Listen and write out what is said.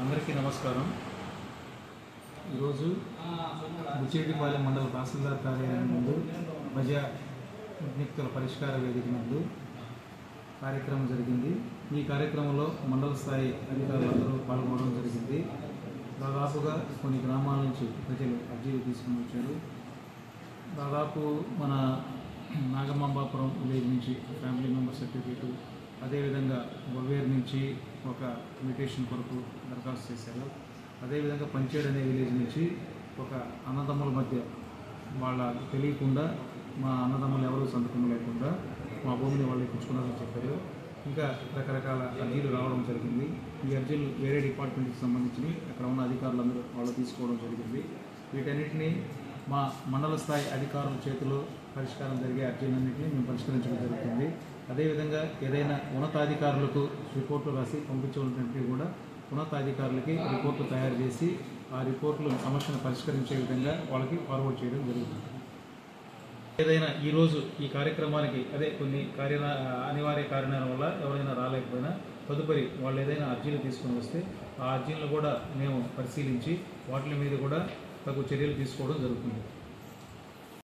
అందరికీ నమస్కారం. ఈరోజు బుచ్చేటిపాలెం మండల తహసీల్దార్ కార్యాలయం ముందు ప్రజా విజ్ఞప్తుల పరిష్కార వేదిక నందు కార్యక్రమం జరిగింది. ఈ కార్యక్రమంలో మండల స్థాయి అధికారులందరూ పాల్గొనడం జరిగింది. దాదాపుగా కొన్ని గ్రామాల నుంచి ప్రజలు అర్జీలు తీసుకుని వచ్చారు. దాదాపు మన నాగమాంబాపురం విలేజ్ నుంచి ఫ్యామిలీ మెంబర్ సర్టిఫికేటు, అదేవిధంగా బొవేర్ నుంచి ఒక ఇన్విటేషన్ కొరకు దరఖాస్తు చేశారు. అదేవిధంగా పంచేడ్ అనే విలేజ్ నుంచి ఒక అన్నదమ్ముల మధ్య వాళ్ళకి తెలియకుండా మా అన్నదమ్ములు ఎవరు సంతకం లేకుండా మా భూమిని వాళ్ళు ఇప్పించుకున్నారని చెప్పారు. ఇంకా రకరకాల అర్జీలు రావడం జరిగింది. ఈ అర్జీలు వేరే డిపార్ట్మెంట్కి సంబంధించి అక్కడ ఉన్న అధికారులందరూ వాళ్ళు తీసుకోవడం జరిగింది. వీటన్నిటినీ మా మండల స్థాయి అధికారుల చేతిలో పరిష్కారం జరిగే అర్జీలన్నింటినీ మేము పరిష్కరించడం జరుగుతుంది. అదేవిధంగా ఏదైనా ఉన్నతాధికారులకు రిపోర్ట్లు రాసి పంపించవలసినవి కూడా ఉన్నతాధికారులకి రిపోర్ట్లు తయారు చేసి ఆ రిపోర్ట్లు సమస్యను పరిష్కరించే విధంగా వాళ్ళకి ఫార్వర్డ్ చేయడం జరుగుతుంది. ఏదైనా ఈరోజు ఈ కార్యక్రమానికి కొన్ని అనివార్య కారణాల వల్ల ఎవరైనా రాలేకపోయినా తదుపరి వాళ్ళు ఏదైనా అర్జీలు తీసుకుని వస్తే ఆ అర్జీలను కూడా మేము పరిశీలించి వాటి మీద కూడా తగు చర్యలు తీసుకోవడం జరుగుతుంది.